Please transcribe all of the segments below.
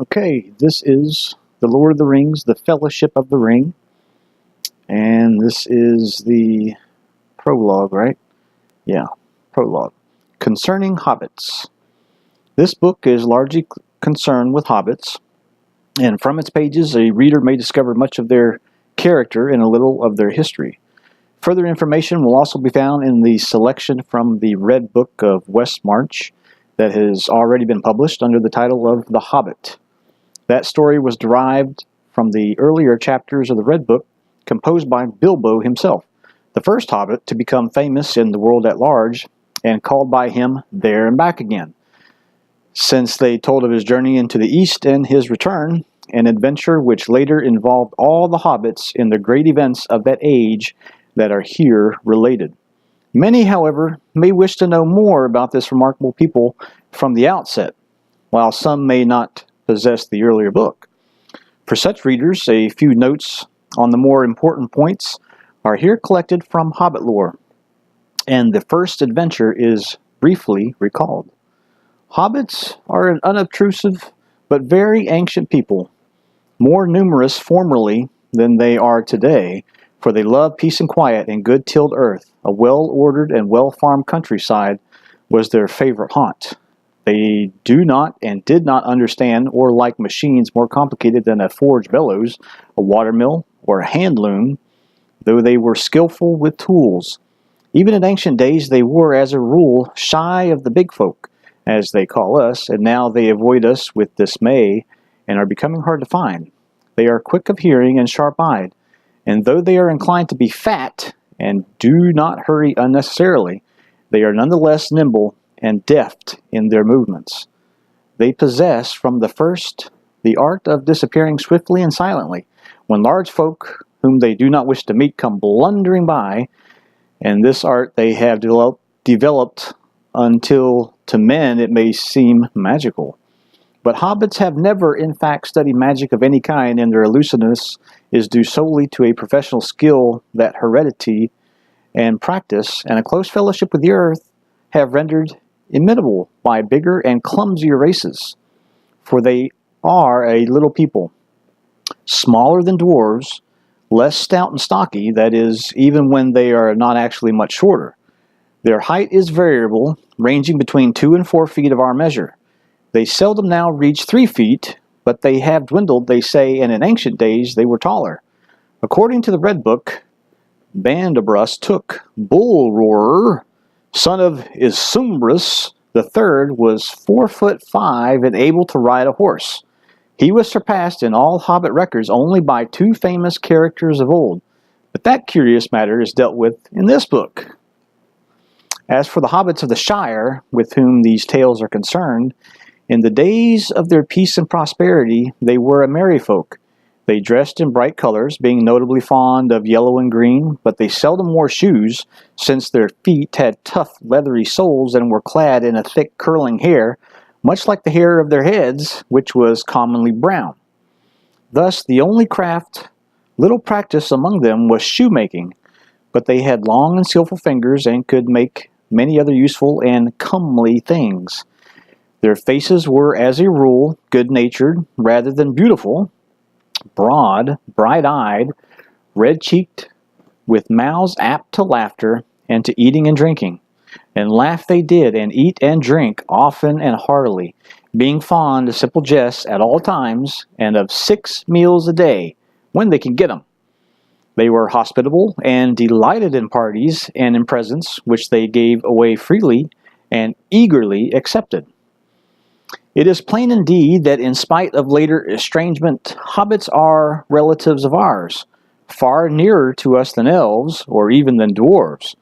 Okay, this is The Lord of the Rings, The Fellowship of the Ring. And this is the prologue, right? Yeah, prologue. Concerning Hobbits. This book is largely concerned with hobbits, and from its pages a reader may discover much of their character and a little of their history. Further information will also be found in the selection from the Red Book of Westmarch that has already been published under the title of The Hobbit. That story was derived from the earlier chapters of the Red Book, composed by Bilbo himself, the first hobbit to become famous in the world at large, and called by him There and Back Again, since they told of his journey into the East and his return, an adventure which later involved all the hobbits in the great events of that age that are here related. Many, however, may wish to know more about this remarkable people from the outset, while some may not possess the earlier book. For such readers, a few notes on the more important points are here collected from Hobbit lore, and the first adventure is briefly recalled. Hobbits are an unobtrusive but very ancient people, more numerous formerly than they are today, for they love peace and quiet and good-tilled earth. A well-ordered and well-farmed countryside was their favorite haunt. They do not and did not understand or like machines more complicated than a forge bellows, a watermill, or a hand loom, though they were skillful with tools. Even in ancient days they were, as a rule, shy of the big folk, as they call us, and now they avoid us with dismay and are becoming hard to find. They are quick of hearing and sharp-eyed, and though they are inclined to be fat and do not hurry unnecessarily, they are nonetheless nimble and deft in their movements. They possess from the first the art of disappearing swiftly and silently when large folk whom they do not wish to meet come blundering by, and this art they have developed until to men it may seem magical. But hobbits have never in fact studied magic of any kind, and their elusiveness is due solely to a professional skill that heredity and practice and a close fellowship with the earth have rendered imitable by bigger and clumsier races. For they are a little people, smaller than dwarves, less stout and stocky, that is, even when they are not actually much shorter. Their height is variable, ranging between 2 and 4 feet of our measure. They seldom now reach 3 feet, but they have dwindled, they say, and in ancient days they were taller. According to the Red Book, Bandobras took Bull-roarer, son of Isumbrus the Third, was 4'5" and able to ride a horse. He was surpassed in all Hobbit records only by 2 famous characters of old, but that curious matter is dealt with in this book. As for the hobbits of the Shire, with whom these tales are concerned, in the days of their peace and prosperity they were a merry folk. They dressed in bright colors, being notably fond of yellow and green, but they seldom wore shoes, since their feet had tough leathery soles and were clad in a thick curling hair, much like the hair of their heads, which was commonly brown. Thus the only craft little practiced among them was shoemaking, but they had long and skillful fingers and could make many other useful and comely things. Their faces were, as a rule, good-natured rather than beautiful, broad, bright-eyed, red-cheeked, with mouths apt to laughter and to eating and drinking. And laugh they did, and eat and drink often and heartily, being fond of simple jests at all times, and of 6 meals a day, when they could get them. They were hospitable, and delighted in parties and in presents, which they gave away freely, and eagerly accepted. It is plain indeed that in spite of later estrangement, hobbits are relatives of ours, far nearer to us than elves, or even than dwarves.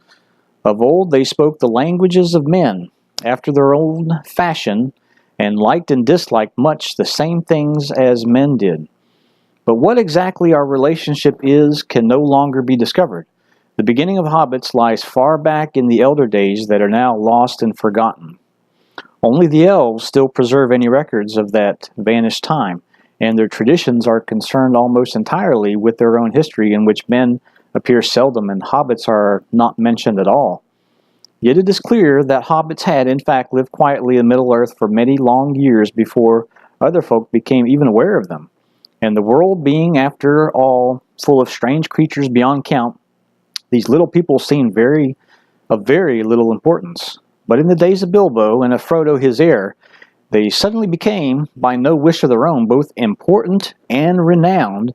Of old they spoke the languages of men, after their own fashion, and liked and disliked much the same things as men did. But what exactly our relationship is can no longer be discovered. The beginning of hobbits lies far back in the elder days that are now lost and forgotten. Only the elves still preserve any records of that vanished time, and their traditions are concerned almost entirely with their own history, in which men appear seldom and hobbits are not mentioned at all. Yet it is clear that hobbits had, in fact, lived quietly in Middle-earth for many long years before other folk became even aware of them. And the world being, after all, full of strange creatures beyond count, these little people seemed of very little importance. But in the days of Bilbo and of Frodo his heir, they suddenly became, by no wish of their own, both important and renowned,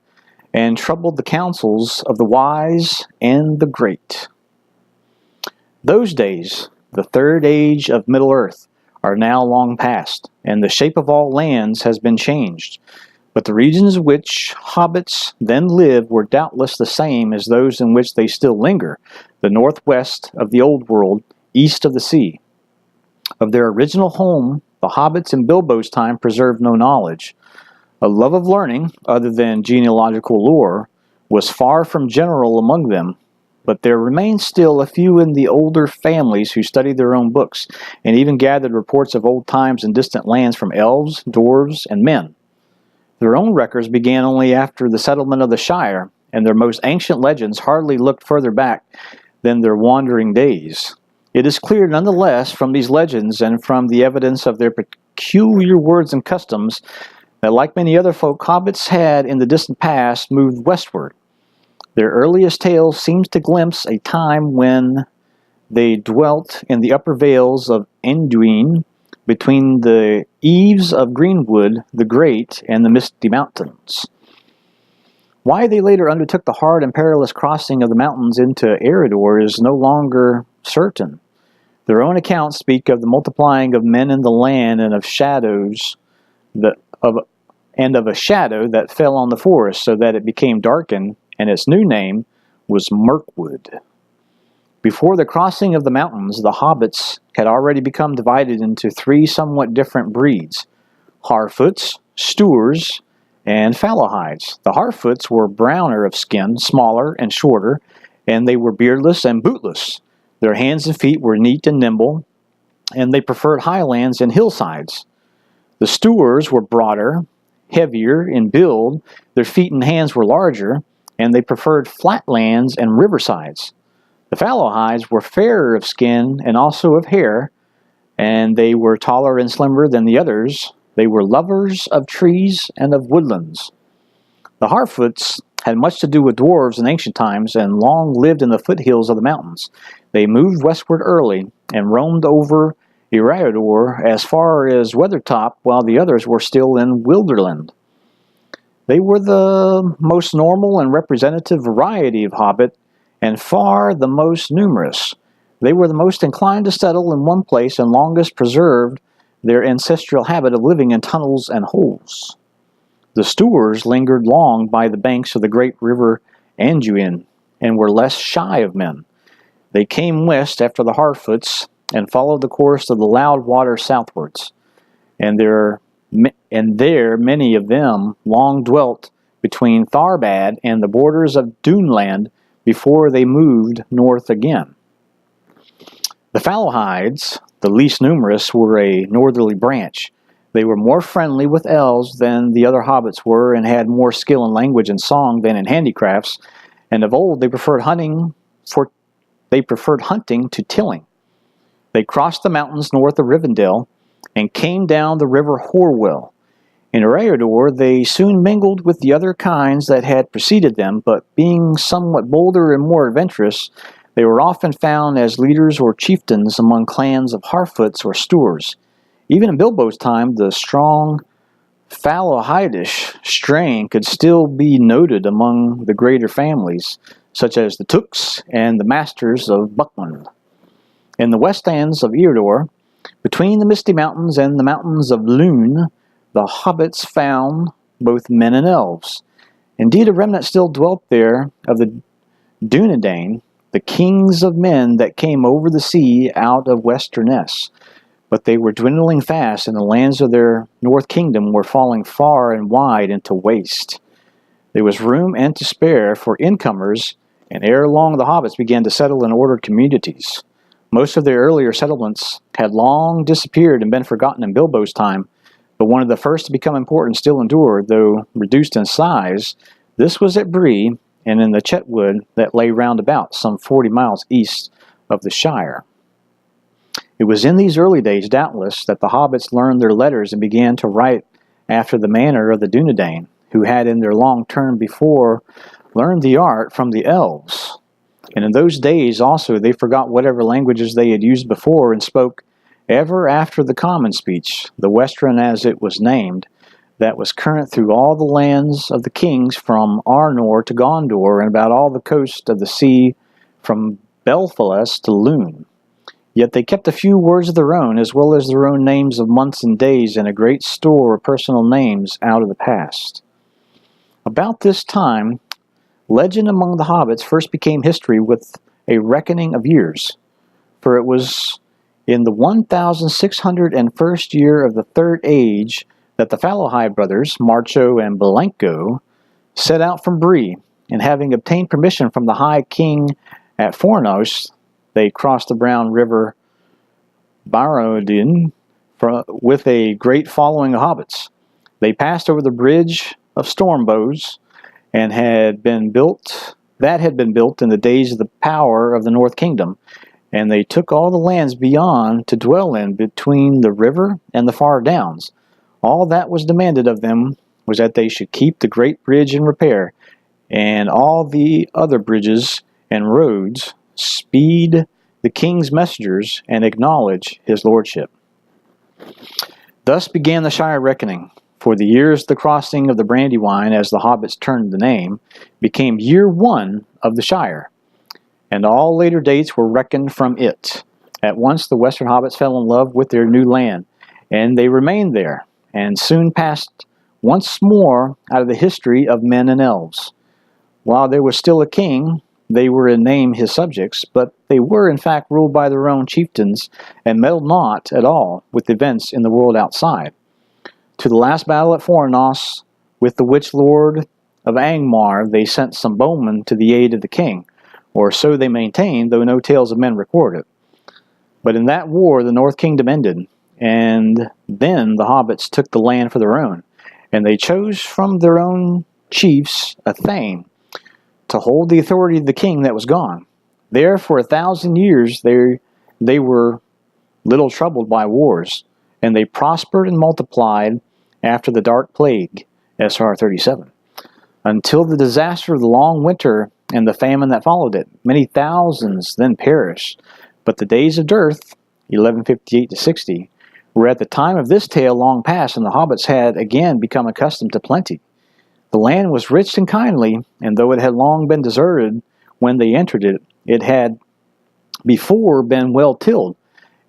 and troubled the councils of the wise and the great. Those days, the third age of Middle-earth, are now long past, and the shape of all lands has been changed. But the regions in which hobbits then lived were doubtless the same as those in which they still linger, the northwest of the old world, east of the sea. Of their original home, the hobbits in Bilbo's time preserved no knowledge. A love of learning, other than genealogical lore, was far from general among them, but there remained still a few in the older families who studied their own books, and even gathered reports of old times and distant lands from elves, dwarves, and men. Their own records began only after the settlement of the Shire, and their most ancient legends hardly looked further back than their wandering days. It is clear, nonetheless, from these legends and from the evidence of their peculiar words and customs, that like many other folk, hobbits had, in the distant past, moved westward. Their earliest tale seems to glimpse a time when they dwelt in the upper vales of Anduin, between the eaves of Greenwood the Great and the Misty Mountains. Why they later undertook the hard and perilous crossing of the mountains into Eredor is no longer certain. Their own accounts speak of the multiplying of men in the land and of shadows of a shadow that fell on the forest, so that it became darkened, and its new name was Mirkwood. Before the crossing of the mountains, the hobbits had already become divided into three somewhat different breeds: Harfoots, Stoors, and Fallowhides. The Harfoots were browner of skin, smaller and shorter, and they were beardless and bootless. Their hands and feet were neat and nimble, and they preferred highlands and hillsides. The Stoors were broader, heavier in build, their feet and hands were larger, and they preferred flatlands and riversides. The Fallowhides were fairer of skin and also of hair, and they were taller and slimmer than the others. They were lovers of trees and of woodlands. The Harfoots had much to do with dwarves in ancient times and long lived in the foothills of the mountains. They moved westward early and roamed over Eredor as far as Weathertop, while the others were still in Wilderland. They were the most normal and representative variety of hobbit, and far the most numerous. They were the most inclined to settle in one place and longest preserved their ancestral habit of living in tunnels and holes. The Stoors lingered long by the banks of the great river Anduin, and were less shy of men. They came west after the Harfoots, and followed the course of the Loud Water southwards, and there many of them long dwelt between Tharbad and the borders of Duneland before they moved north again. The Fallowhides, the least numerous, were a northerly branch. They were more friendly with elves than the other hobbits were, and had more skill in language and song than in handicrafts, and of old they preferred hunting to tilling. They crossed the mountains north of Rivendell, and came down the river Horwell. In Eredor they soon mingled with the other kinds that had preceded them, but being somewhat bolder and more adventurous, they were often found as leaders or chieftains among clans of Harfoots or Stoors. Even in Bilbo's time, the strong Fallowhidish strain could still be noted among the greater families, such as the Tooks and the Masters of Buckland. In the westlands of Eredor, between the Misty Mountains and the mountains of Lune, the hobbits found both men and elves. Indeed, a remnant still dwelt there of the Dunedain, the kings of men that came over the sea out of Westerness. But they were dwindling fast, and the lands of their north kingdom were falling far and wide into waste. There was room and to spare for incomers, and ere long the hobbits began to settle in ordered communities. Most of their earlier settlements had long disappeared and been forgotten in Bilbo's time, but one of the first to become important still endured, though reduced in size. This was at Bree, and in the Chetwood that lay round about, some 40 miles east of the Shire. It was in these early days, doubtless, that the hobbits learned their letters and began to write after the manner of the Dunedain, who had in their long term before learned the art from the elves. And in those days also they forgot whatever languages they had used before, and spoke ever after the common speech, the Western as it was named, that was current through all the lands of the kings from Arnor to Gondor, and about all the coast of the sea from Belfalas to Lune. Yet they kept a few words of their own, as well as their own names of months and days, and a great store of personal names out of the past. About this time, legend among the hobbits first became history with a reckoning of years, for it was in the 1601st year of the Third Age that the Fallowhide brothers, Marcho and Belenko, set out from Bree, and having obtained permission from the High King at Fornos, they crossed the brown river Barodin with a great following of hobbits. They passed over the bridge of Stormbows, and had been built in the days of the power of the North Kingdom, and they took all the lands beyond to dwell in between the river and the far downs. All that was demanded of them was that they should keep the great bridge in repair, and all the other bridges and roads, speed the king's messengers, and acknowledge his lordship. Thus began the Shire reckoning. For the years the crossing of the Brandywine, as the hobbits turned the name, became year 1 of the Shire, and all later dates were reckoned from it. At once the western hobbits fell in love with their new land, and they remained there, and soon passed once more out of the history of men and elves. While there was still a king, they were in name his subjects, but they were in fact ruled by their own chieftains, and meddled not at all with events in the world outside. To the last battle at Fornos, with the Witch Lord of Angmar, they sent some bowmen to the aid of the king, or so they maintained, though no tales of men record it. But in that war the North Kingdom ended, and then the hobbits took the land for their own, and they chose from their own chiefs a thane, to hold the authority of the king that was gone. There for 1,000 years they were little troubled by wars, and they prospered and multiplied after the Dark Plague, S.R. 37, until the disaster of the long winter and the famine that followed it. Many thousands then perished, but the days of dearth, 1158 to 60, were at the time of this tale long past, and the hobbits had again become accustomed to plenty. The land was rich and kindly, and though it had long been deserted when they entered it, it had before been well tilled,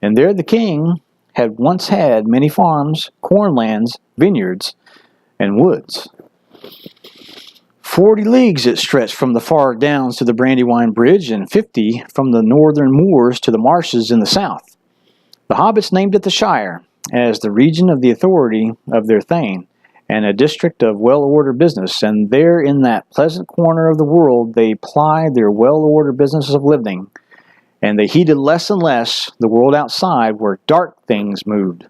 and there the king had once had many farms, cornlands, vineyards, and woods. 40 leagues it stretched from the far downs to the Brandywine Bridge, and 50 from the northern moors to the marshes in the south. The hobbits named it the Shire, as the region of the authority of their thane, and a district of well-ordered business, and there in that pleasant corner of the world they plied their well-ordered business of living, and they heeded less and less the world outside where dark things moved,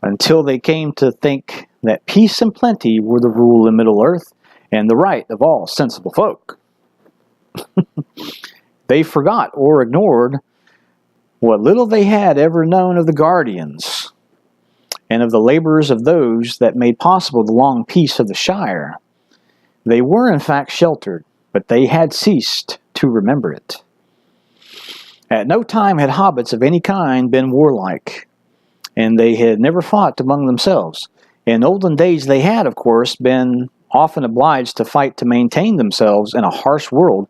until they came to think that peace and plenty were the rule in Middle-earth, and the right of all sensible folk. They forgot or ignored what little they had ever known of the guardians, and of the labors of those that made possible the long peace of the Shire. They were in fact sheltered, but they had ceased to remember it. At no time had hobbits of any kind been warlike, and they had never fought among themselves. In olden days they had, of course, been often obliged to fight to maintain themselves in a harsh world,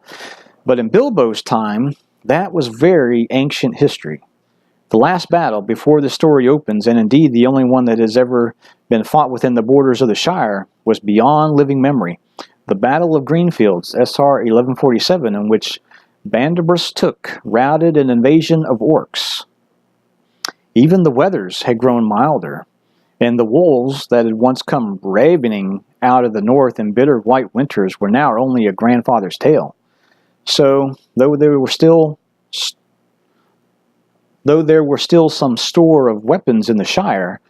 but in Bilbo's time, that was very ancient history. The last battle before the story opens, and indeed the only one that has ever been fought within the borders of the Shire, was beyond living memory. The Battle of Greenfields, S.R. 1147, in which Bandobras took, routed an invasion of orcs. Even the weathers had grown milder, and the wolves that had once come ravening out of the north in bitter white winters were now only a grandfather's tale. So, though there were still some store of weapons in the Shire,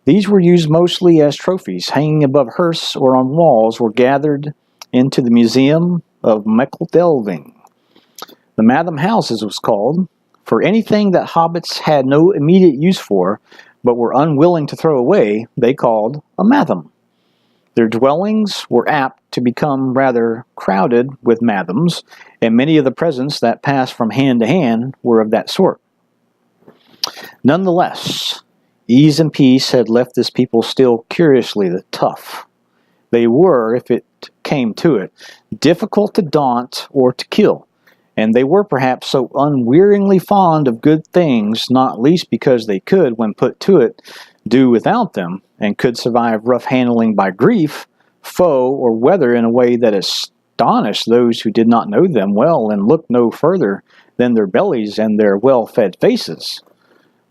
these were used mostly as trophies, hanging above hearths or on walls, or gathered into the Museum of Mechteldelving. The Madam House, as it was called, for anything that hobbits had no immediate use for, but were unwilling to throw away, they called a matham. Their dwellings were apt to become rather crowded with mathams, and many of the presents that passed from hand to hand were of that sort. Nonetheless, ease and peace had left this people still curiously tough. They were, if it came to it, difficult to daunt or to kill, and they were perhaps so unwearyingly fond of good things, not least because they could, when put to it, do without them, and could survive rough handling by grief, foe, or weather in a way that astonished those who did not know them well and looked no further than their bellies and their well-fed faces.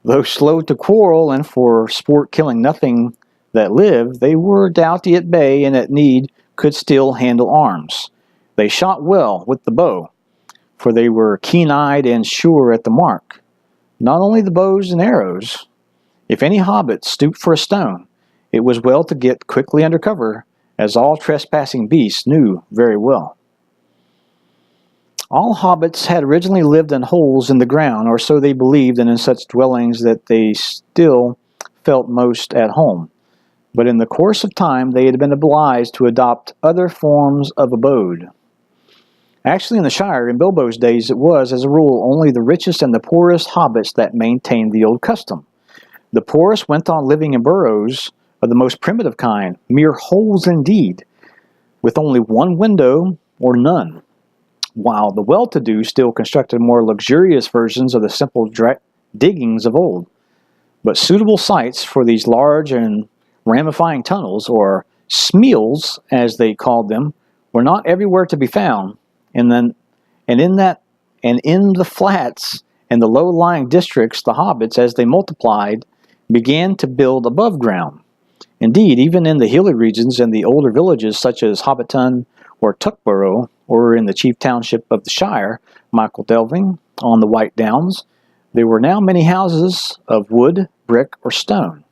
Though slow to quarrel and for sport killing nothing that lived, they were doughty at bay and at need could still handle arms. They shot well with the bow, for they were keen-eyed and sure at the mark. Not only the bows and arrows. If any hobbit stooped for a stone, it was well to get quickly under cover, as all trespassing beasts knew very well. All hobbits had originally lived in holes in the ground, or so they believed, and in such dwellings that they still felt most at home. But in the course of time, they had been obliged to adopt other forms of abode. Actually, in the Shire, in Bilbo's days, it was, as a rule, only the richest and the poorest hobbits that maintained the old custom. The poorest went on living in burrows of the most primitive kind, mere holes indeed, with only one window or none, while the well-to-do still constructed more luxurious versions of the simple diggings of old. But suitable sites for these large and ramifying tunnels, or smeals as they called them, were not everywhere to be found, and in the flats and the low-lying districts, the hobbits, as they multiplied, began to build above ground. Indeed, even in the hilly regions and the older villages such as Hobbiton or Tuckborough, or in the chief township of the Shire, Michael Delving, on the White Downs, there were now many houses of wood, brick, or stone.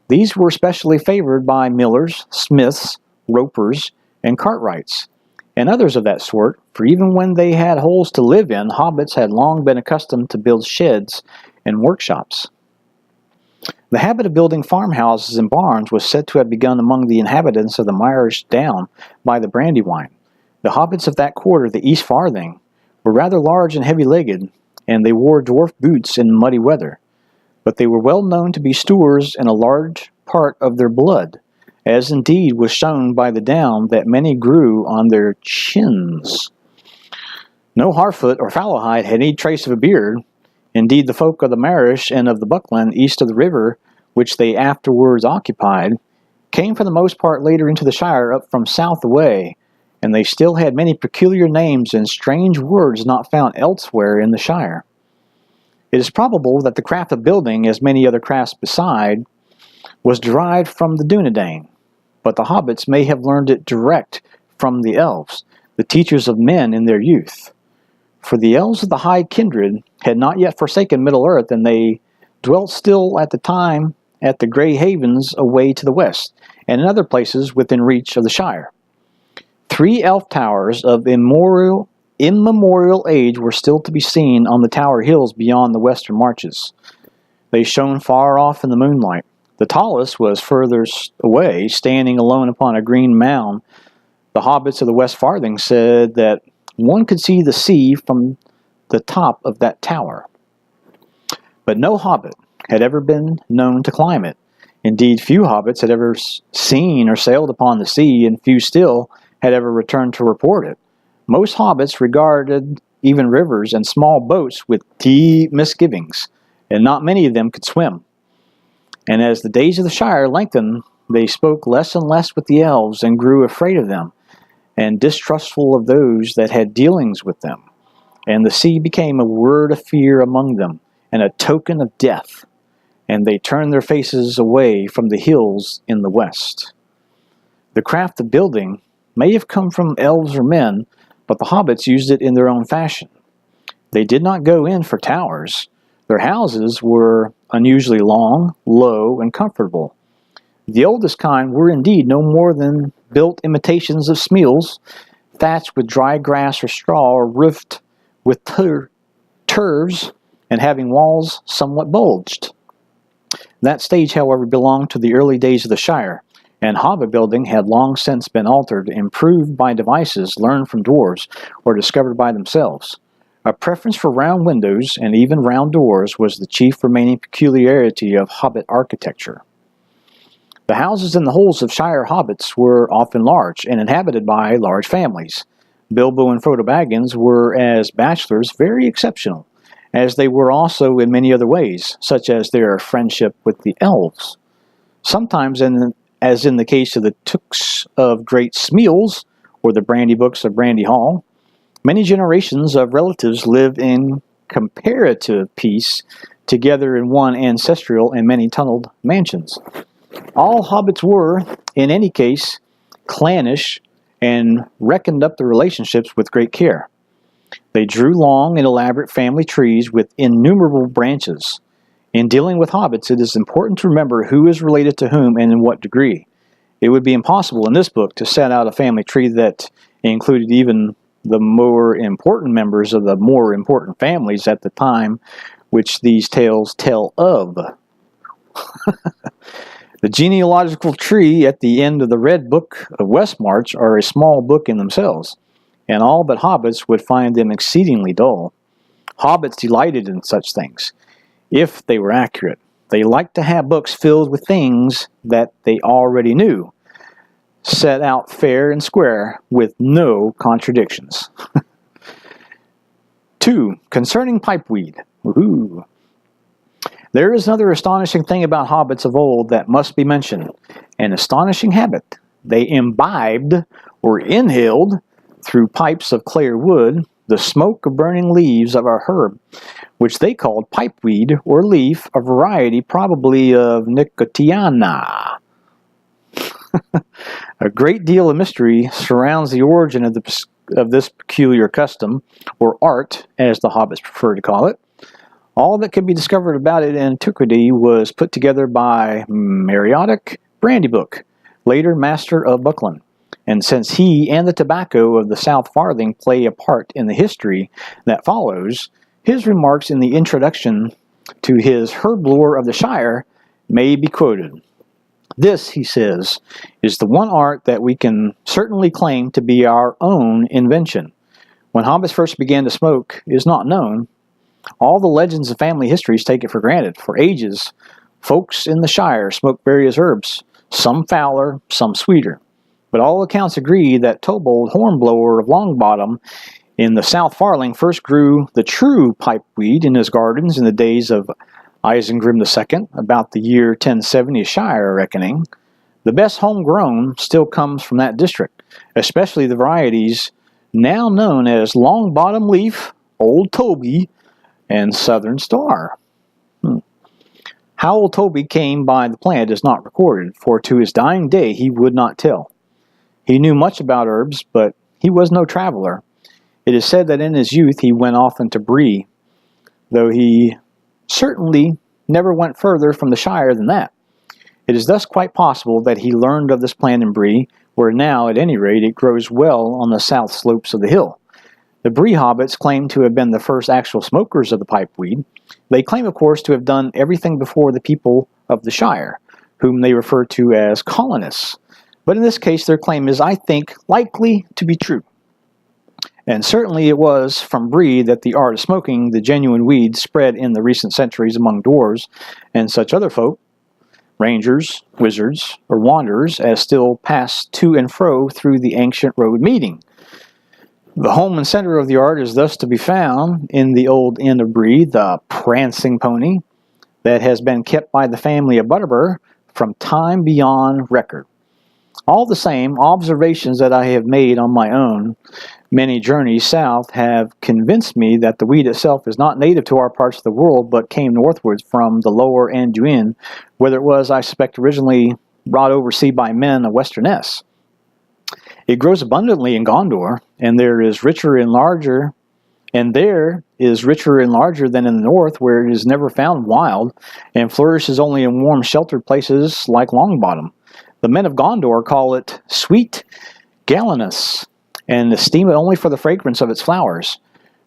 These were especially favored by millers, smiths, ropers, and cartwrights, and others of that sort, for even when they had holes to live in, hobbits had long been accustomed to build sheds and workshops. The habit of building farmhouses and barns was said to have begun among the inhabitants of the Myrish Down by the Brandywine. The hobbits of that quarter, the East Farthing, were rather large and heavy-legged, and they wore dwarf boots in muddy weather. But they were well known to be stewards in a large part of their blood, as indeed was shown by the down that many grew on their chins. No Harfoot or Fallowhide had any trace of a beard. Indeed, the folk of the Marish and of the Buckland east of the river, which they afterwards occupied, came for the most part later into the Shire up from south away, and they still had many peculiar names and strange words not found elsewhere in the Shire. It is probable that the craft of building, as many other crafts beside, was derived from the Dunedain, but the hobbits may have learned it direct from the elves, the teachers of men in their youth. For the elves of the high kindred had not yet forsaken Middle-earth, and they dwelt still at the time at the Grey Havens away to the west, and in other places within reach of the Shire. 3 elf towers of immemorial age were still to be seen on the Tower Hills beyond the western marches. They shone far off in the moonlight. The tallest was furthest away, standing alone upon a green mound. The hobbits of the West Farthing said that one could see the sea from the top of that tower. But no hobbit had ever been known to climb it. Indeed, few hobbits had ever seen or sailed upon the sea, and few still had ever returned to report it. Most hobbits regarded even rivers and small boats with deep misgivings, and not many of them could swim. And as the days of the Shire lengthened, they spoke less and less with the elves and grew afraid of them, and distrustful of those that had dealings with them. And the sea became a word of fear among them, and a token of death, and they turned their faces away from the hills in the west. The craft of building may have come from elves or men, but the hobbits used it in their own fashion. They did not go in for towers. Their houses were unusually long, low, and comfortable. The oldest kind were indeed no more than built imitations of smeals, thatched with dry grass or straw, or roofed with turves, and having walls somewhat bulged. That stage, however, belonged to the early days of the Shire, and hobbit building had long since been altered, improved by devices learned from dwarves or discovered by themselves. A preference for round windows and even round doors was the chief remaining peculiarity of hobbit architecture. The houses and the holes of Shire hobbits were often large and inhabited by large families. Bilbo and Frodo Baggins were, as bachelors, very exceptional, as they were also in many other ways, such as their friendship with the elves. Sometimes, as in the case of the Tooks of Great Smeals, or the Brandy Books of Brandy Hall, many generations of relatives live in comparative peace together in one ancestral and many-tunneled mansions. All hobbits were, in any case, clannish and reckoned up the relationships with great care. They drew long and elaborate family trees with innumerable branches. In dealing with hobbits, it is important to remember who is related to whom and in what degree. It would be impossible in this book to set out a family tree that included even the more important members of the more important families at the time which these tales tell of. The genealogical tree at the end of the Red Book of Westmarch are a small book in themselves, and all but hobbits would find them exceedingly dull. Hobbits delighted in such things, if they were accurate. They liked to have books filled with things that they already knew, set out fair and square, with no contradictions. 2. Concerning pipeweed. Woohoo! There is another astonishing thing about hobbits of old that must be mentioned, an astonishing habit. They imbibed or inhaled, through pipes of clay or wood, the smoke of burning leaves of a herb, which they called pipeweed or leaf, a variety probably of nicotiana. A great deal of mystery surrounds the origin of this peculiar custom, or art, as the hobbits prefer to call it. All that could be discovered about it in antiquity was put together by Mariotic Brandybook, later Master of Buckland. And since he and the tobacco of the South Farthing play a part in the history that follows, his remarks in the introduction to his Herb Lore of the Shire may be quoted. This, he says, is the one art that we can certainly claim to be our own invention. When hobbits first began to smoke is not known. All the legends and family histories take it for granted. For ages, folks in the Shire smoked various herbs, some fouler, some sweeter. But all accounts agree that Tobold Hornblower of Longbottom in the South Farthing first grew the true pipeweed in his gardens in the days of Isengrim II, about the year 1070 Shire reckoning. The best homegrown still comes from that district, especially the varieties now known as Longbottom Leaf, Old Toby, and Southern Star. How old Toby came by the plant is not recorded, for to his dying day he would not tell. He knew much about herbs, but he was no traveler. It is said that in his youth he went often to Bree, though he certainly never went further from the Shire than that. It is thus quite possible that he learned of this plant in Bree, where now, at any rate, it grows well on the south slopes of the hill. The Bree hobbits claim to have been the first actual smokers of the pipeweed. They claim, of course, to have done everything before the people of the Shire, whom they refer to as colonists. But in this case, their claim is, I think, likely to be true. And certainly it was from Bree that the art of smoking the genuine weed spread in the recent centuries among dwarves and such other folk, rangers, wizards, or wanderers, as still pass to and fro through the ancient road meeting. The home and center of the art is thus to be found in the old inn of Bree, the prancing pony, that has been kept by the family of Butterbur from time beyond record. All the same, observations that I have made on my own many journeys south have convinced me that the weed itself is not native to our parts of the world, but came northwards from the lower Anduin, whether it was, I suspect, originally brought overseas by men of Westernesse. It grows abundantly in Gondor, and there is richer and larger than in the north, where it is never found wild, and flourishes only in warm, sheltered places like Longbottom. The men of Gondor call it sweet galenus, and esteem it only for the fragrance of its flowers.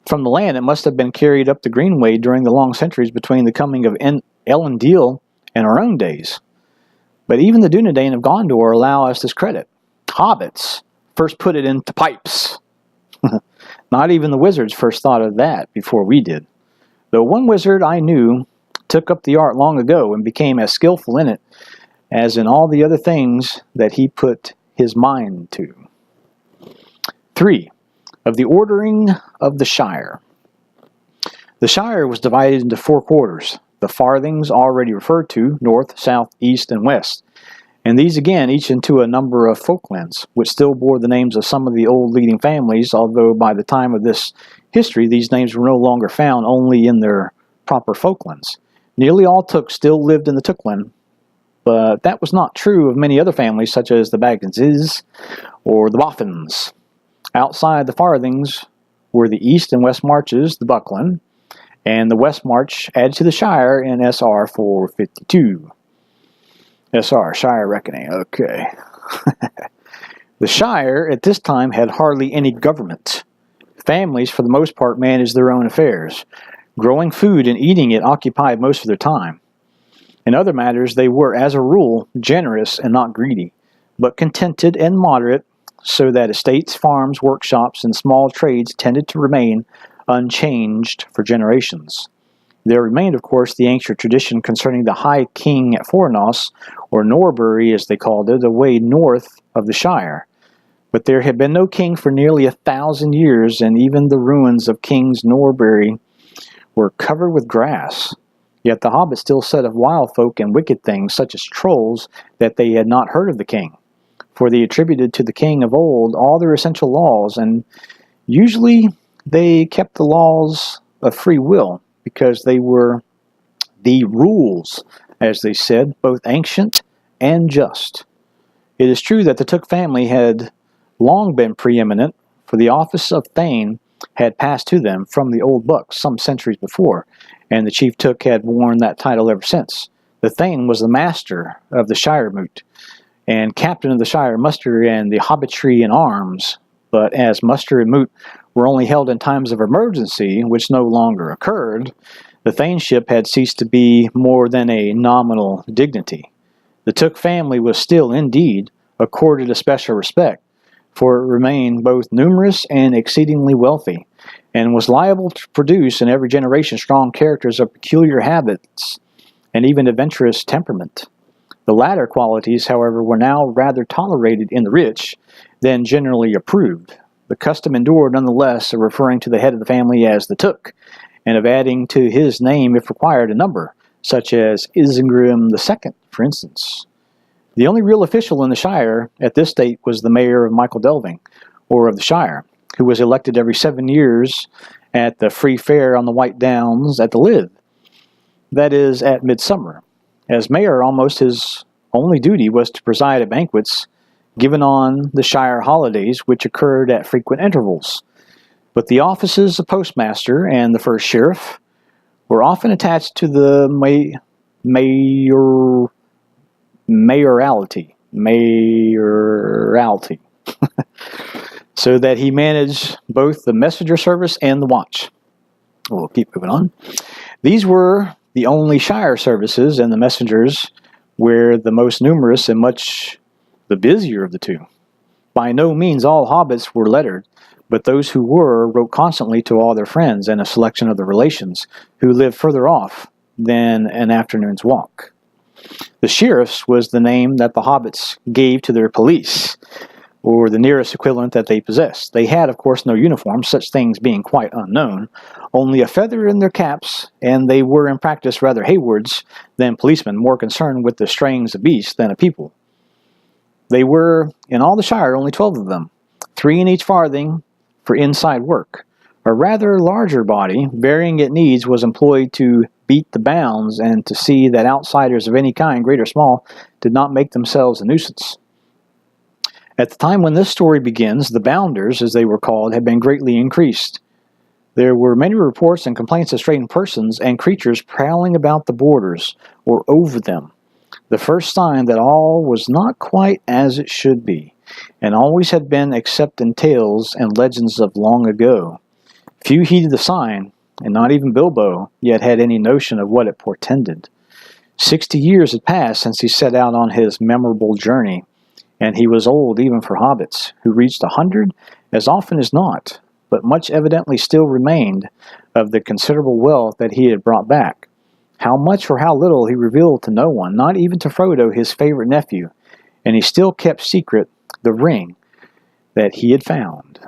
From the land, it must have been carried up the Greenway during the long centuries between the coming of Elendil in our own days. But even the Dunedain of Gondor allow us this credit. Hobbits first put it into pipes. Not even the wizards first thought of that before we did. Though one wizard I knew took up the art long ago and became as skillful in it as in all the other things that he put his mind to. 3. Of the ordering of the Shire. The Shire was divided into 4 quarters. The farthings already referred to, north, south, east, and west. And these again each into a number of folklands, which still bore the names of some of the old leading families, although by the time of this history these names were no longer found only in their proper folklands. Nearly all Took still lived in the Tookland, but that was not true of many other families such as the Bagginses or the Boffins. Outside the farthings were the east and west marches, the Buckland, and the west march added to the Shire in SR 452. SR, Shire Reckoning, okay. The Shire at this time had hardly any government. Families, for the most part, managed their own affairs. Growing food and eating it occupied most of their time. In other matters, they were, as a rule, generous and not greedy, but contented and moderate, so that estates, farms, workshops, and small trades tended to remain unchanged for generations. There remained, of course, the ancient tradition concerning the High King at Fornos, or Norbury as they called it, away north of the Shire. But there had been no king for nearly 1,000 years, and even the ruins of King's Norbury were covered with grass. Yet the hobbits still said of wild folk and wicked things, such as trolls, that they had not heard of the king. For they attributed to the king of old all their essential laws, and usually they kept the laws of free will, because they were the rules, as they said, both ancient and just. It is true that the Took family had long been preeminent, for the office of Thane had passed to them from the old Bucks some centuries before, and the chief Took had worn that title ever since. The Thane was the master of the Shire Moot, and captain of the Shire muster and the hobbitry in arms, but as muster and moot were only held in times of emergency, which no longer occurred, the thainship had ceased to be more than a nominal dignity. The Took family was still, indeed, accorded a special respect, for it remained both numerous and exceedingly wealthy, and was liable to produce in every generation strong characters of peculiar habits and even adventurous temperament. The latter qualities, however, were now rather tolerated in the rich than generally approved. The custom endured nonetheless of referring to the head of the family as the Took, and of adding to his name, if required, a number, such as Isengrim II, for instance. The only real official in the Shire at this date was the mayor of Michael Delving, or of the Shire, who was elected every 7 years at the free fair on the White Downs at the Lythe, that is, at midsummer. As mayor, almost his only duty was to preside at banquets given on the Shire holidays, which occurred at frequent intervals. But the offices of postmaster and the first sheriff were often attached to the mayoralty, so that he managed both the messenger service and the watch. We'll keep moving on. These were the only Shire services, and the messengers were the most numerous and much the busier of the two. By no means all hobbits were lettered, but those who were wrote constantly to all their friends and a selection of their relations, who lived further off than an afternoon's walk. The sheriffs was the name that the hobbits gave to their police, or the nearest equivalent that they possessed. They had, of course, no uniform, such things being quite unknown, only a feather in their caps, and they were in practice rather haywards than policemen, more concerned with the strayings of beasts than of people. They were, in all the Shire, only 12 of them, 3 in each farthing for inside work. A rather larger body, varying at needs, was employed to beat the bounds and to see that outsiders of any kind, great or small, did not make themselves a nuisance. At the time when this story begins, the bounders, as they were called, had been greatly increased. There were many reports and complaints of strange persons and creatures prowling about the borders, or over them. The first sign that all was not quite as it should be, and always had been except in tales and legends of long ago. Few heeded the sign, and not even Bilbo yet had any notion of what it portended. 60 years had passed since he set out on his memorable journey, and he was old even for hobbits, who reached 100 as often as not, but much evidently still remained of the considerable wealth that he had brought back. How much or how little he revealed to no one, not even to Frodo, his favorite nephew, and he still kept secret the ring that he had found.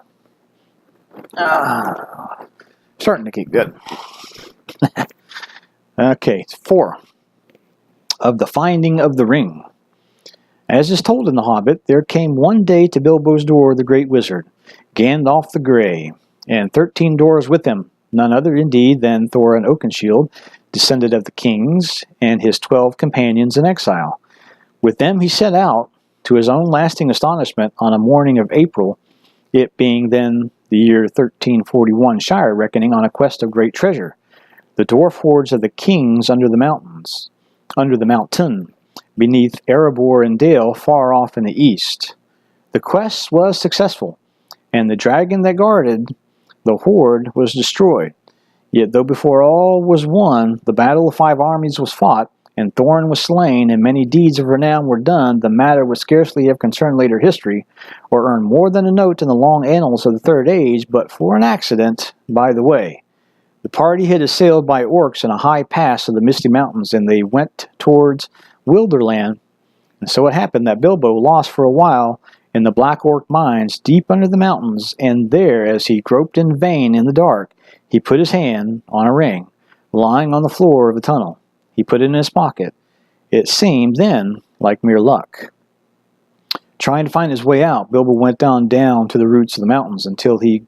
Starting to get good. Okay, 4. Of the finding of the ring. As is told in The Hobbit, there came one day to Bilbo's door the great wizard, Gandalf the Grey, and 13 dwarves with him, none other indeed than Thorin Oakenshield, descended of the kings, and his 12 companions in exile. With them he set out, to his own lasting astonishment, on a morning of April, it being then the year 1341 Shire reckoning, on a quest of great treasure, the dwarf hordes of the kings under the mountain, beneath Erebor and Dale, far off in the east. The quest was successful, and the dragon that guarded the horde was destroyed. Yet though before all was won, the battle of 5 armies was fought, and Thorin was slain, and many deeds of renown were done, the matter would scarcely have concerned later history, or earned more than a note in the long annals of the Third Age, but for an accident by the way. The party had assailed by orcs in a high pass of the Misty Mountains, and they went towards Wilderland, and so it happened that Bilbo lost for a while in the Black Orc mines deep under the mountains, and there, as he groped in vain in the dark, he put his hand on a ring, lying on the floor of the tunnel. He put it in his pocket. It seemed then like mere luck. Trying to find his way out, Bilbo went down to the roots of the mountains until he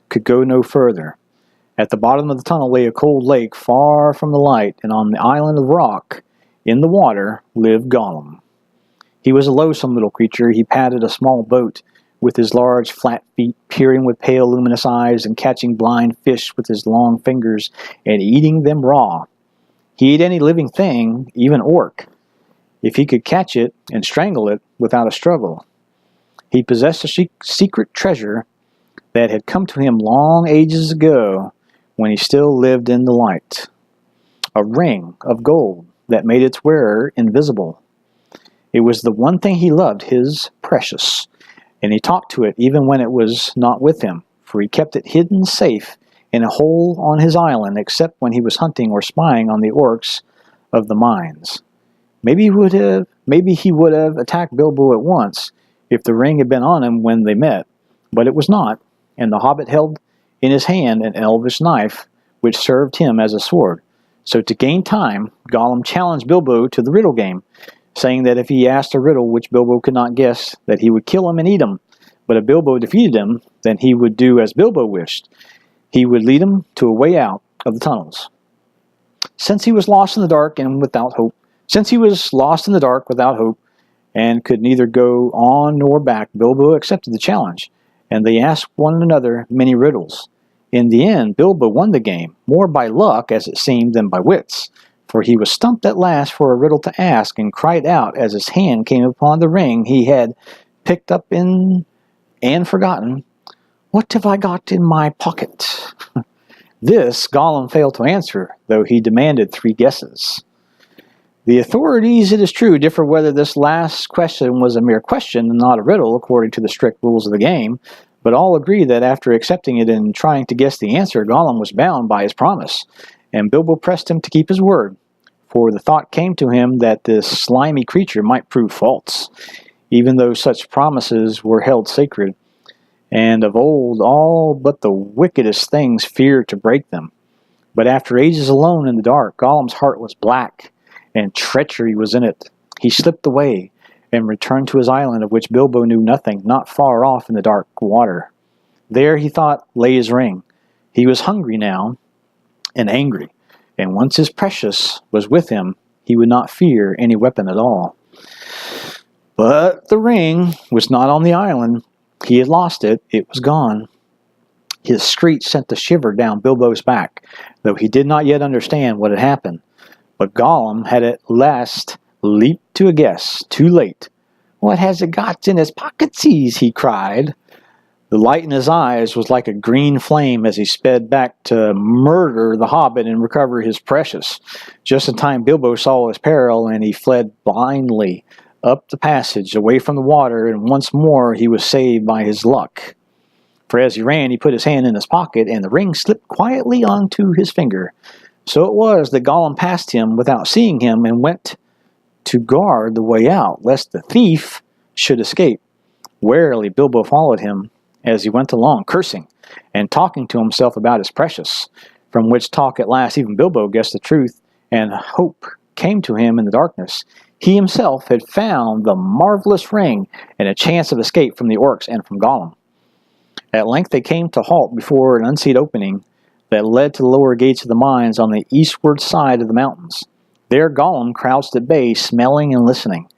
could go no further. At the bottom of the tunnel lay a cold lake far from the light, and on the island of rock in the water lived Gollum. He was a loathsome little creature. He paddled a small boat with his large flat feet, peering with pale luminous eyes, and catching blind fish with his long fingers, and eating them raw. He ate any living thing, even orc, if he could catch it and strangle it without a struggle. He possessed a secret treasure that had come to him long ages ago when he still lived in the light. A ring of gold that made its wearer invisible. It was the one thing he loved, his precious, and he talked to it even when it was not with him, for he kept it hidden safe in a hole on his island, except when he was hunting or spying on the orcs of the mines. Maybe he would have attacked Bilbo at once if the ring had been on him when they met, but it was not, and the hobbit held in his hand an elvish knife, which served him as a sword. So to gain time, Gollum challenged Bilbo to the riddle game, saying that if he asked a riddle which Bilbo could not guess, that he would kill him and eat him. But if Bilbo defeated him, then he would do as Bilbo wished. He would lead him to a way out of the tunnels. Since he was lost in the dark without hope, and could neither go on nor back, Bilbo accepted the challenge, and they asked one another many riddles. In the end, Bilbo won the game, more by luck, as it seemed, than by wits, for he was stumped at last for a riddle to ask, and cried out as his hand came upon the ring he had picked up and forgotten, "What have I got in my pocket?" This Gollum failed to answer, though he demanded 3 guesses. The authorities, it is true, differ whether this last question was a mere question and not a riddle, according to the strict rules of the game, but all agree that after accepting it and trying to guess the answer, Gollum was bound by his promise, and Bilbo pressed him to keep his word, for the thought came to him that this slimy creature might prove false, even though such promises were held sacred, and of old all but the wickedest things feared to break them. But after ages alone in the dark, Gollum's heart was black, and treachery was in it. He slipped away, and returned to his island, of which Bilbo knew nothing, not far off in the dark water. There, he thought, lay his ring. He was hungry now, and angry, and once his precious was with him, he would not fear any weapon at all. But the ring was not on the island. He had lost it. It was gone. His screech sent a shiver down Bilbo's back, though he did not yet understand what had happened. But Gollum had at last leaped to a guess, too late. "What has it got in his pocketses?" he cried. The light in his eyes was like a green flame as he sped back to murder the hobbit and recover his precious. Just in time, Bilbo saw his peril, and he fled blindly up the passage, away from the water, and once more he was saved by his luck. For as he ran, he put his hand in his pocket, and the ring slipped quietly onto his finger. So it was that Gollum passed him without seeing him, and went to guard the way out, lest the thief should escape. Warily Bilbo followed him as he went along, cursing and talking to himself about his precious, from which talk at last even Bilbo guessed the truth, and hope came to him in the darkness. He himself had found the marvelous ring and a chance of escape from the orcs and from Gollum. At length they came to halt before an unseen opening that led to the lower gates of the mines on the eastward side of the mountains. There Gollum crouched at bay, smelling and listening,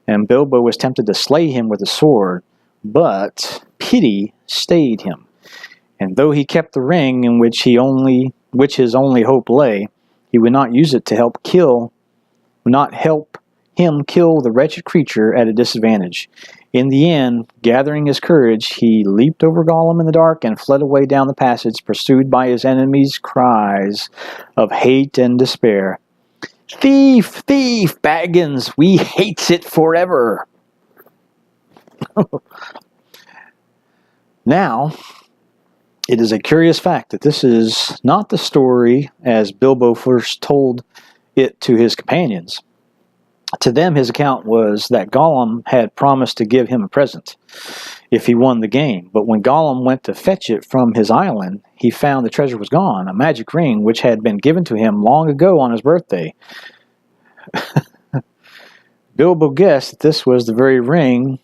and Bilbo was tempted to slay him with a sword, but pity stayed him. And though he kept the ring in which his only hope lay, he would not use it to help him kill the wretched creature at a disadvantage. In the end, gathering his courage, he leaped over Gollum in the dark and fled away down the passage, pursued by his enemies' cries of hate and despair. "Thief! Thief! Baggins! We hates it forever!" Now, it is a curious fact that this is not the story as Bilbo first told it to his companions. To them, his account was that Gollum had promised to give him a present if he won the game. But when Gollum went to fetch it from his island, he found the treasure was gone, a magic ring which had been given to him long ago on his birthday. Bilbo guessed that this was the very ring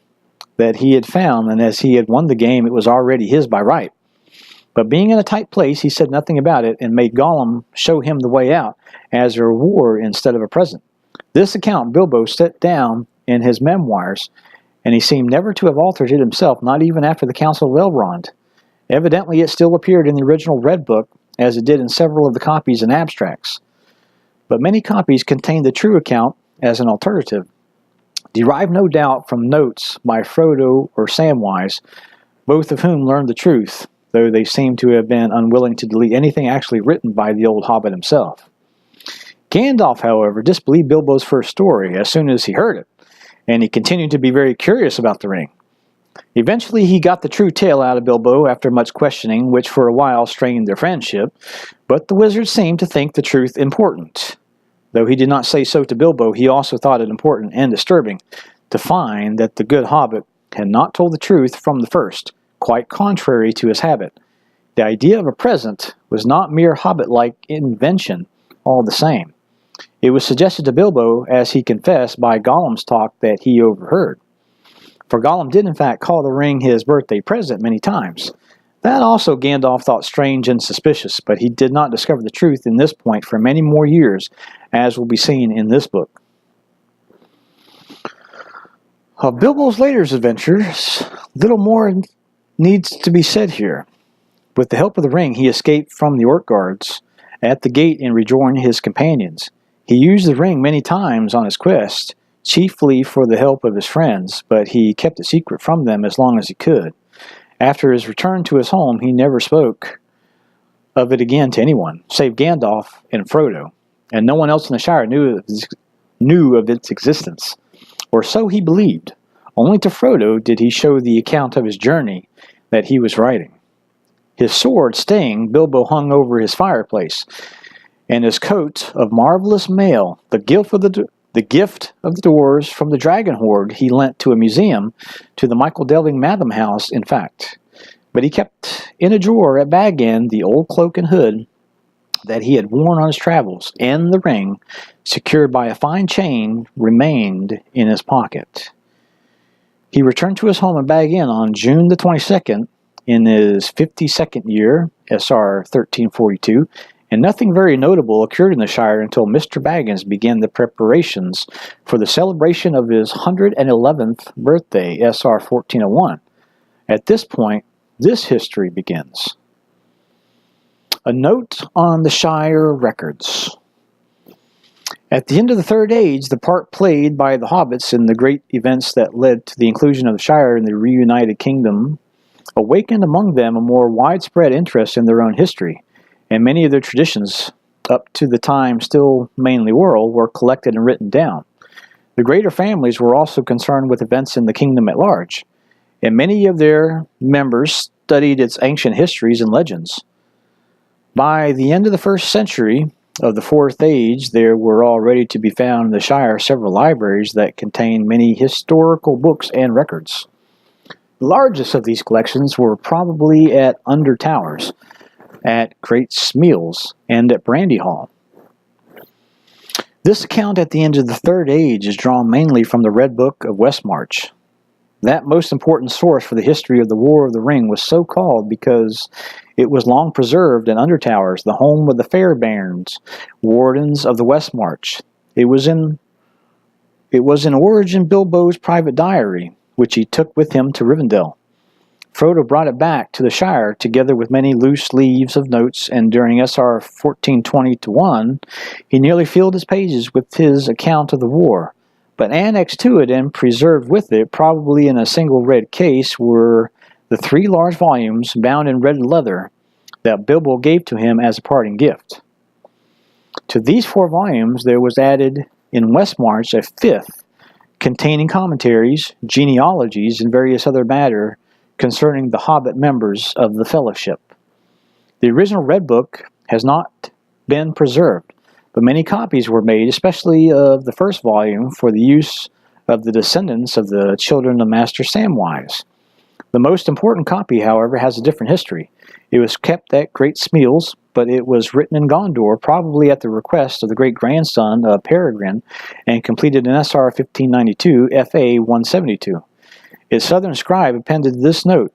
that he had found, and as he had won the game, it was already his by right. But being in a tight place, he said nothing about it, and made Gollum show him the way out as a reward instead of a present. This account Bilbo set down in his memoirs, and he seemed never to have altered it himself, not even after the Council of Elrond. Evidently it still appeared in the original Red Book, as it did in several of the copies and abstracts. But many copies contain the true account as an alternative, derived no doubt from notes by Frodo or Samwise, both of whom learned the truth, though they seem to have been unwilling to delete anything actually written by the old hobbit himself. Gandalf, however, disbelieved Bilbo's first story as soon as he heard it, and he continued to be very curious about the ring. Eventually he got the true tale out of Bilbo after much questioning, which for a while strained their friendship, but the wizard seemed to think the truth important. Though he did not say so to Bilbo, he also thought it important and disturbing to find that the good hobbit had not told the truth from the first, quite contrary to his habit. The idea of a present was not mere hobbit-like invention, all the same. It was suggested to Bilbo, as he confessed, by Gollum's talk that he overheard. For Gollum did in fact call the ring his birthday present many times. That also Gandalf thought strange and suspicious, but he did not discover the truth in this point for many more years, as will be seen in this book. Of Bilbo's later adventures, little more needs to be said here. With the help of the ring, he escaped from the orc guards at the gate and rejoined his companions. He used the ring many times on his quest, chiefly for the help of his friends, but he kept it secret from them as long as he could. After his return to his home, he never spoke of it again to anyone, save Gandalf and Frodo, and no one else in the Shire knew of its existence, or so he believed. Only to Frodo did he show the account of his journey that he was writing. His sword, Sting, Bilbo hung over his fireplace, and his coat of marvelous mail, the gift of the dwarves from the Dragon Hoard, he lent to a museum, to the Michael Delving Madam House, in fact. But he kept in a drawer at Bag End the old cloak and hood that he had worn on his travels, and the ring, secured by a fine chain, remained in his pocket. He returned to his home at Bag End on June the 22nd, in his 52nd year, SR 1342, and nothing very notable occurred in the Shire until Mr. Baggins began the preparations for the celebration of his 111th birthday, SR 1401. At this point, this history begins. A note on the Shire records. At the end of the Third Age, the part played by the hobbits in the great events that led to the inclusion of the Shire in the reunited kingdom awakened among them a more widespread interest in their own history, and many of their traditions, up to the time still mainly oral, were collected and written down. The greater families were also concerned with events in the kingdom at large, and many of their members studied its ancient histories and legends. By the end of the 1st century of the 4th Age, there were already to be found in the Shire several libraries that contained many historical books and records. The largest of these collections were probably at Under Towers, at Great Smeals, and at Brandy Hall. This account at the end of the 3rd Age is drawn mainly from the Red Book of Westmarch. That most important source for the history of the War of the Ring was so called because it was long preserved in Under Towers, the home of the Fairbairns, wardens of the Westmarch. It was in origin Bilbo's private diary, which he took with him to Rivendell. Frodo brought it back to the Shire together with many loose leaves of notes, and during SR 1420-1, he nearly filled his pages with his account of the war. But annexed to it and preserved with it, probably in a single red case, were the 3 large volumes bound in red leather that Bilbo gave to him as a parting gift. To these 4 volumes there was added in Westmarch a 5th, containing commentaries, genealogies, and various other matter concerning the Hobbit members of the Fellowship. The original Red Book has not been preserved, but many copies were made, especially of the 1st volume, for the use of the descendants of the children of Master Samwise. The most important copy, however, has a different history. It was kept at Great Smeals, but it was written in Gondor, probably at the request of the great-grandson of Peregrine, and completed in SR 1592, FA 172. Its southern scribe appended this note: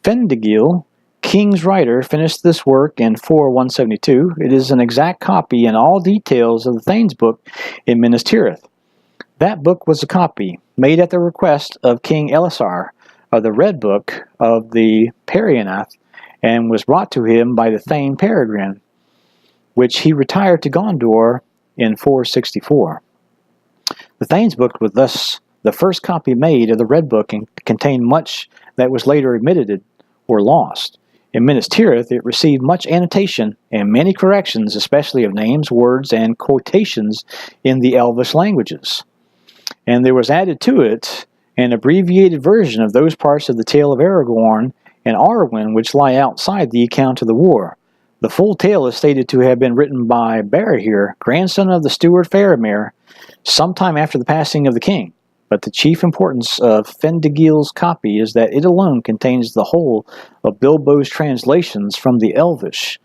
Fendigil, King's writer, finished this work in 4172. It is an exact copy in all details of the Thane's book in Minas Tirith. That book was a copy, made at the request of King Elisar, of the Red Book of the Perianath, and was brought to him by the Thane Peregrine, which he retired to Gondor in 464. The Thane's book was thus the first copy made of the Red Book and contained much that was later omitted or lost. In Minas Tirith, it received much annotation and many corrections, especially of names, words, and quotations in the Elvish languages. And there was added to it an abbreviated version of those parts of the tale of Aragorn and Arwen which lie outside the account of the war. The full tale is stated to have been written by Barahir, grandson of the steward Faramir, sometime after the passing of the king. But the chief importance of Fendigil's copy is that it alone contains the whole of Bilbo's translations from the Elvish.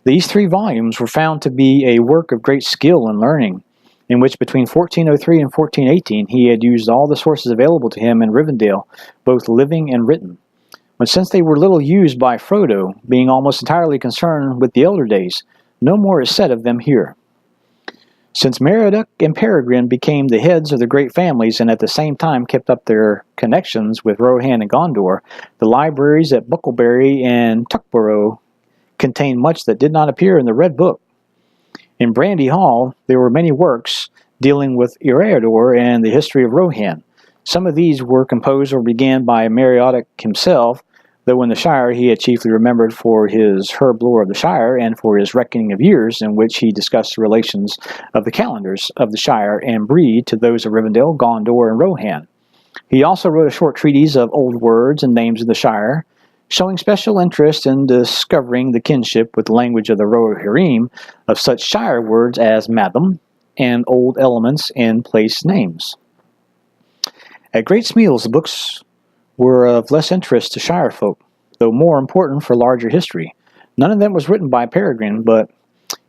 These 3 volumes were found to be a work of great skill and learning, in which between 1403 and 1418 he had used all the sources available to him in Rivendell, both living and written. But since they were little used by Frodo, being almost entirely concerned with the elder days, no more is said of them here. Since Meriadoc and Peregrine became the heads of the great families and at the same time kept up their connections with Rohan and Gondor, the libraries at Bucklebury and Tuckborough contained much that did not appear in the Red Book. In Brandy Hall, there were many works dealing with Eredor and the history of Rohan. Some of these were composed or began by Meriadoc himself, though in the Shire he had chiefly remembered for his Herb Lore of the Shire and for his Reckoning of Years, in which he discussed the relations of the calendars of the Shire and Bree to those of Rivendell, Gondor, and Rohan. He also wrote a short treatise of old words and names of the Shire, showing special interest in discovering the kinship with the language of the Rohirrim of such Shire words as Madam and old elements in place names. At Great Smeals, the books were of less interest to Shire folk, though more important for larger history. None of them was written by Peregrine, but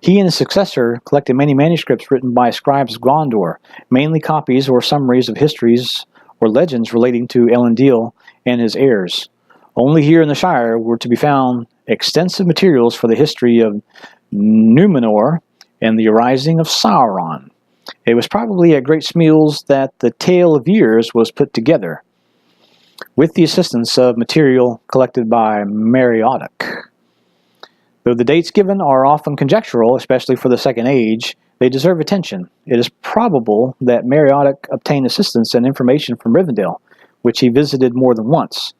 he and his successor collected many manuscripts written by scribes of Gondor, mainly copies or summaries of histories or legends relating to Elendil and his heirs. Only here in the Shire were to be found extensive materials for the history of Númenor and the rising of Sauron. It was probably at Great Smeals that the Tale of Years was put together, with the assistance of material collected by Meriadoc. Though the dates given are often conjectural, especially for the Second Age, they deserve attention. It is probable that Meriadoc obtained assistance and information from Rivendell, which he visited more than once.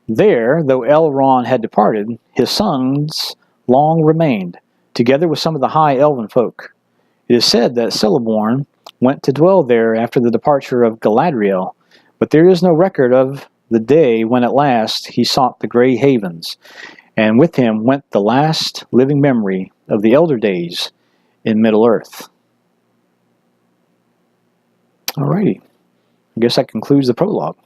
There, though Elrond had departed, his sons long remained, together with some of the high elven folk. It is said that Celeborn went to dwell there after the departure of Galadriel, but there is no record of the day when at last he sought the Grey Havens, and with him went the last living memory of the elder days in Middle-earth. Alrighty, I guess that concludes the prologue.